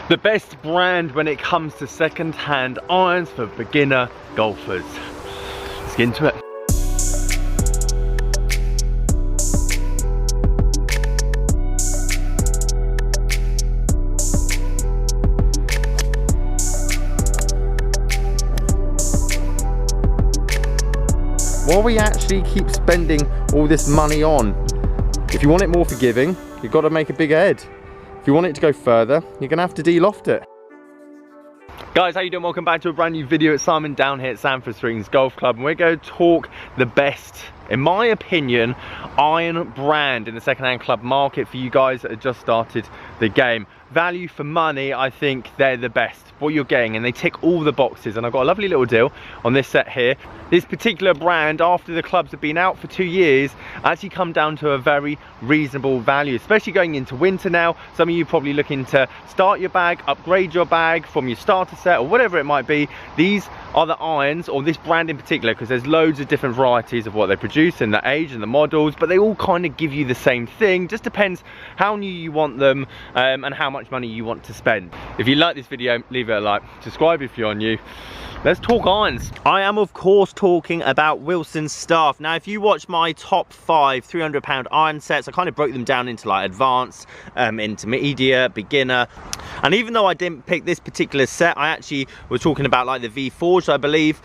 The best brand when it comes to second-hand irons for beginner golfers. Let's get into it. What we actually keep spending all this money on? If you want it more forgiving, you've got to make a bigger head. If you want it to go further, you're going to have to de-loft it. Guys, how you doing? Welcome back to a brand new video. It's Simon down here at Sanford Springs Golf Club, and we're going to talk the best, in my opinion, iron brand in the second-hand club market for you guys that have just started the game. Value for money, I think they're the best. What you're getting, and they tick all the boxes, and I've got a lovely little deal on this set here. This particular brand, after the clubs have been out for 2 years, actually come down to a very reasonable value, especially going into winter now. Some of you probably looking to start your bag, upgrade your bag from your starter set or whatever it might be. These are the irons, or this brand in particular, because there's loads of different varieties of what they produce and the age and the models, but they all kind of give you the same thing. Just depends how new you want them and how much money you want to spend. If you like this video, leave it a like, subscribe if you're new. Let's talk irons. I am of course talking about Wilson Staff. Now if you watch my top 5 £300 iron sets, I kind of broke them down into like advanced, intermediate, beginner. And even though I didn't pick this particular set, I actually was talking about like the V-Forged, I believe.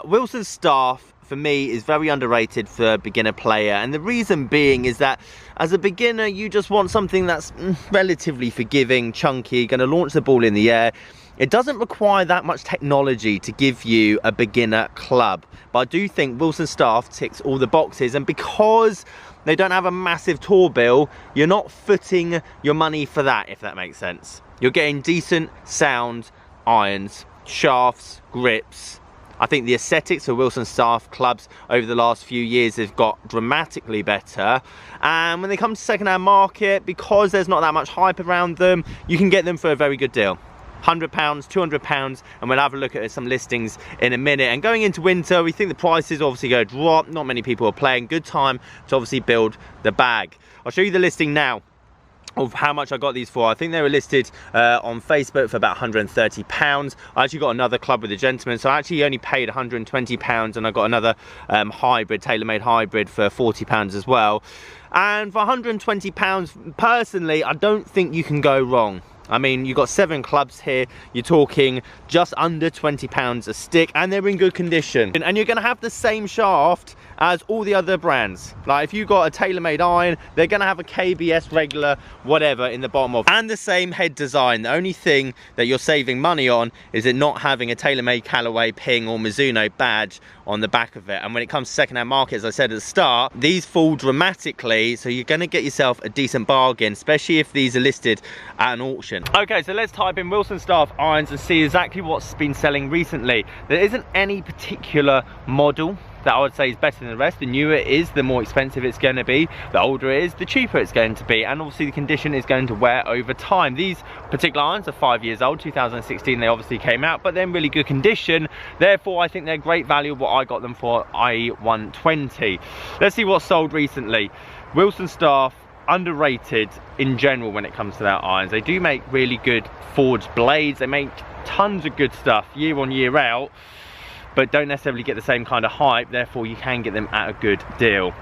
Wilson Staff for me is very underrated for a beginner player, and the reason being is that as a beginner you just want something that's relatively forgiving, chunky, going to launch the ball in the air. It doesn't require that much technology to give you a beginner club, but I do think Wilson Staff ticks all the boxes, and because they don't have a massive tour bill, you're not footing your money for that, if that makes sense. You're getting decent sound irons, shafts, grips. I think the aesthetics of Wilson Staff clubs over the last few years have got dramatically better. And when they come to second-hand market, because there's not that much hype around them, you can get them for a very good deal. £100, £200, and we'll have a look at some listings in a minute. And going into winter, we think the prices obviously going to drop. Not many people are playing. Good time to obviously build the bag. I'll show you the listing now of how much I got these for. I think they were listed on Facebook for about £130. I actually got another club with a gentleman, so I actually only paid £120, and I got another hybrid, tailor-made hybrid for £40 as well. And for £120, personally, I don't think you can go wrong. I mean, you've got 7 clubs here, you're talking just under £20 a stick, and they're in good condition. And you're gonna have the same shaft as all the other brands. Like if you've got a tailor-made iron, they're gonna have a KBS regular, whatever, in the bottom of, and the same head design. The only thing that you're saving money on is it not having a tailor-made Callaway, Ping or Mizuno badge on the back of it. And when it comes to second-hand market, as I said at the start, these fall dramatically, so you're gonna get yourself a decent bargain, especially if these are listed at an auction. Okay, so let's type in Wilson Staff irons and see exactly what's been selling recently. There isn't any particular model that I would say is better than the rest. The newer it is, the more expensive it's going to be. The older it is, the cheaper it's going to be. And obviously the condition is going to wear over time. These particular irons are 5 years old, 2016 they obviously came out, but they're in really good condition. Therefore, I think they're great value what I got them for, i.e. 120. Let's see what's sold recently. Wilson Staff, underrated in general when it comes to their irons. They do make really good forged blades. They make tons of good stuff year on year out, but don't necessarily get the same kind of hype. Therefore you can get them at a good deal.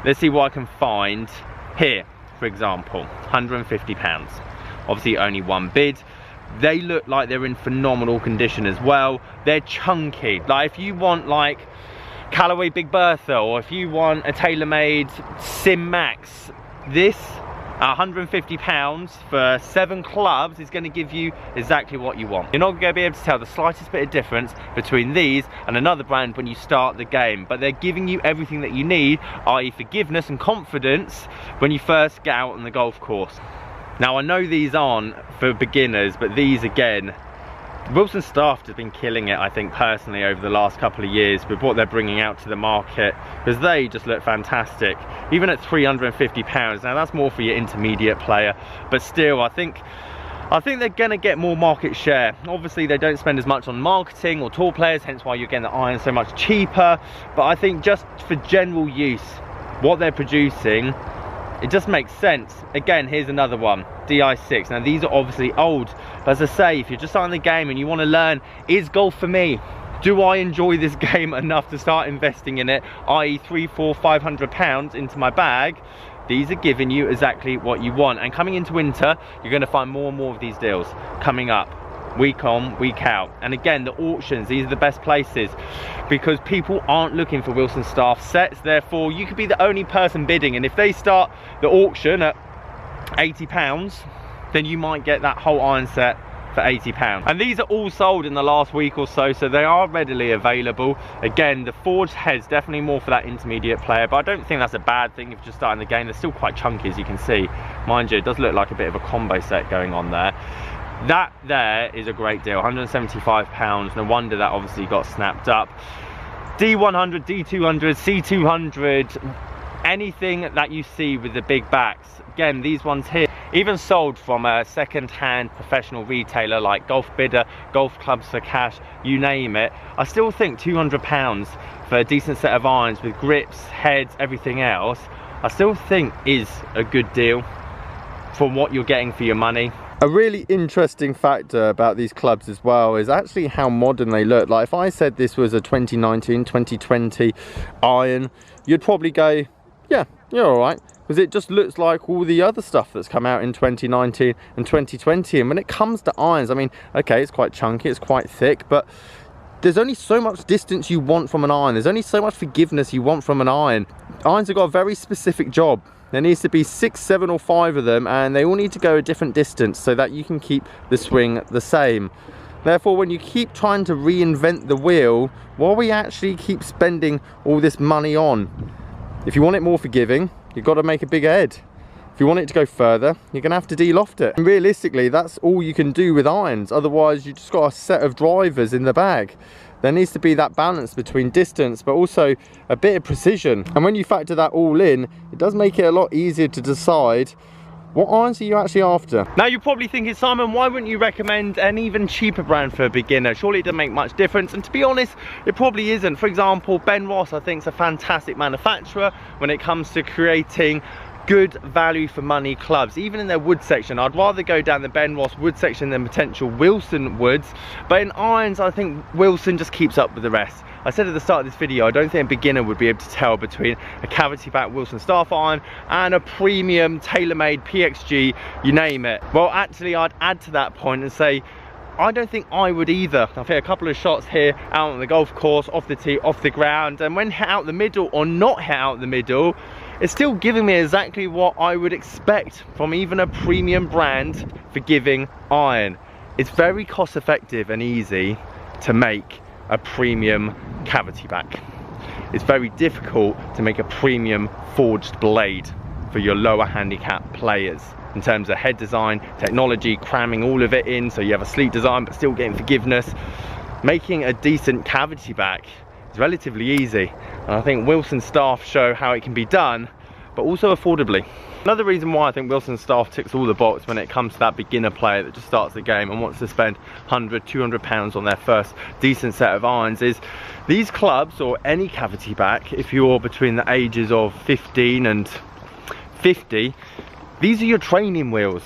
Let's see what I can find here. For example, £150, obviously only one bid. They look like they're in phenomenal condition as well. They're chunky. Like if you want like Callaway Big Bertha, or if you want a tailor-made Sim Max, this £150 for 7 clubs is going to give you exactly what you want. You're not going to be able to tell the slightest bit of difference between these and another brand when you start the game, but they're giving you everything that you need, i.e. forgiveness and confidence when you first get out on the golf course. Now I know these aren't for beginners, but these again, Wilson Staff has been killing it, I think personally, over the last couple of years with what they're bringing out to the market, because they just look fantastic even at £350. Now that's more for your intermediate player, but still I think they're going to get more market share. Obviously they don't spend as much on marketing or tour players, hence why you're getting the iron so much cheaper, but I think just for general use, what they're producing it just makes sense. Again, here's another one, DI6. Now these are obviously old, but as I say, if you're just starting the game and you want to learn, is golf for me? Do I enjoy this game enough to start investing in it, i.e. 300, 400, 500 pounds into my bag? These are giving you exactly what you want. And coming into winter, you're going to find more and more of these deals coming up, week on, week out. And again, the auctions, these are the best places because people aren't looking for Wilson Staff sets. Therefore, you could be the only person bidding. And if they start the auction at £80, then you might get that whole iron set for £80. And these are all sold in the last week or so, so they are readily available. Again, the forged heads definitely more for that intermediate player, but I don't think that's a bad thing if you're just starting the game. They're still quite chunky, as you can see. Mind you, it does look like a bit of a combo set going on there. That there is a great deal, £175. No wonder that obviously got snapped up. D100, D200, C200, anything that you see with the big backs. Again, these ones here, even sold from a second-hand professional retailer like Golf Bidder, Golf Clubs for Cash, you name it. I still think £200 for a decent set of irons with grips, heads, everything else, I still think is a good deal for what you're getting for your money. A really interesting factor about these clubs as well is actually how modern they look. Like if I said this was a 2019, 2020 iron, you'd probably go, yeah, you're all right. Because it just looks like all the other stuff that's come out in 2019 and 2020. And when it comes to irons, I mean, okay, it's quite chunky, it's quite thick, but there's only so much distance you want from an iron. There's only so much forgiveness you want from an iron. Irons have got a very specific job. There needs to be 6, 7 or 5 of them, and they all need to go a different distance so that you can keep the swing the same. Therefore, when you keep trying to reinvent the wheel, what we actually keep spending all this money on? If you want it more forgiving, you've got to make a bigger head. If you want it to go further, you're going to have to de-loft it. And realistically, that's all you can do with irons. Otherwise, you just got a set of drivers in the bag. There needs to be that balance between distance, but also a bit of precision. And when you factor that all in, it does make it a lot easier to decide what irons are you actually after. Now you're probably thinking, Simon, why wouldn't you recommend an even cheaper brand for a beginner? Surely it doesn't make much difference. And to be honest, it probably isn't. For example, Ben Ross, I think, is a fantastic manufacturer when it comes to creating good value for money clubs. Even in their wood section, I'd rather go down the Ben Ross wood section than potential Wilson woods. But in irons, I think Wilson just keeps up with the rest. I said at the start of this video, I don't think a beginner would be able to tell between a cavity back Wilson Staff iron and a premium tailor-made PXG, you name it. Well, actually, I'd add to that point and say, I don't think I would either. I've hit a couple of shots here out on the golf course, off the tee, off the ground, and when hit out the middle or not hit out the middle, it's still giving me exactly what I would expect from even a premium brand forgiving iron. It's very cost effective and easy to make a premium cavity back. It's very difficult to make a premium forged blade for your lower handicap players in terms of head design, technology, cramming all of it in so you have a sleek design but still getting forgiveness. Making a decent cavity back is relatively easy, and I think Wilson Staff show how it can be done, but also affordably. Another reason why I think Wilson Staff ticks all the boxes when it comes to that beginner player that just starts the game and wants to spend 100, 200 pounds on their first decent set of irons is these clubs, or any cavity back, if you're between the ages of 15 and 50, these are your training wheels.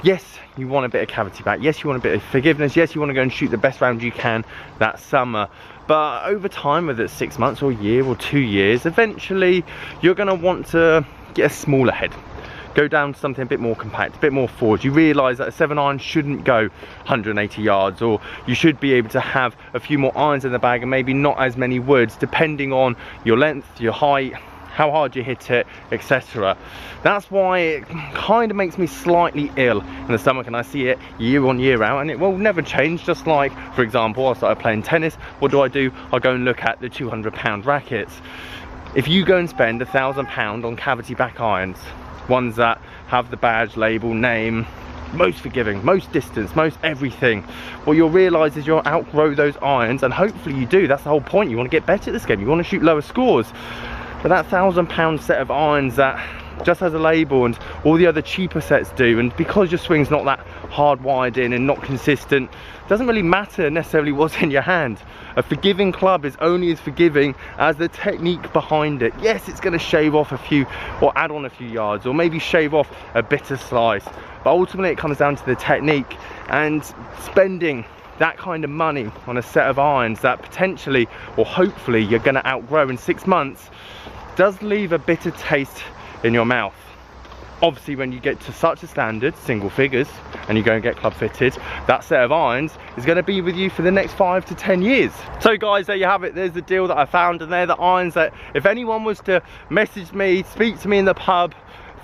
Yes, you want a bit of cavity back. Yes, you want a bit of forgiveness. Yes, you want to go and shoot the best round you can that summer. But over time, whether it's 6 months or a year or 2 years, eventually you're going to want to get a smaller head. Go down to something a bit more compact, a bit more forward. You realise that a 7-iron shouldn't go 180 yards, or you should be able to have a few more irons in the bag and maybe not as many woods, depending on your length, your height, how hard you hit it, etc. That's why it kind of makes me slightly ill in the stomach, and I see it year on year out, and it will never change. Just like, for example, I started playing tennis. What do? I go and look at the 200-pound rackets. If you go and spend £1,000 on cavity back irons, ones that have the badge, label, name, most forgiving, most distance, most everything, what you'll realise is you'll outgrow those irons, and hopefully you do. That's the whole point. You want to get better at this game. You want to shoot lower scores. But that £1,000 set of irons that just has a label and all the other cheaper sets do, and because your swing's not that hard wired in and not consistent, it doesn't really matter necessarily what's in your hand. A forgiving club is only as forgiving as the technique behind it. Yes, it's going to shave off a few or add on a few yards or maybe shave off a bitter slice, but ultimately it comes down to the technique. And spending that kind of money on a set of irons that potentially or hopefully you're going to outgrow in 6 months does leave a bitter taste in your mouth. Obviously when you get to such a standard, single figures, and you go and get club fitted, that set of irons is going to be with you for the next 5 to 10 years. So guys, there you have it. There's the deal that I found, and they're the irons that if anyone was to message me, speak to me in the pub,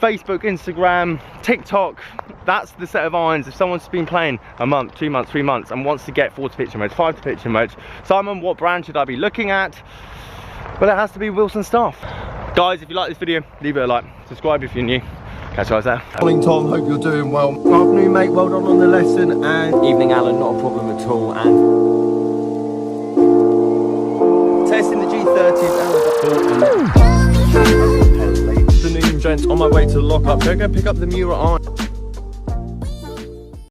Facebook, Instagram, TikTok, that's the set of irons. If someone's been playing a month, 2 months, 3 months and wants to get 4 to pitching wedge, 5 to pitching wedge, Simon, what brand should I be looking at? Well, it has to be Wilson Staff. Guys, if you like this video, leave it a like, subscribe if you're new. Catch you guys there. Morning Tom, hope you're doing well. Good afternoon mate, well done on the lesson. And Evening Alan, not a problem at all. And testing the G30s and the Afternoon gents, on my way to the lock-up. Go pick up the Mura iron.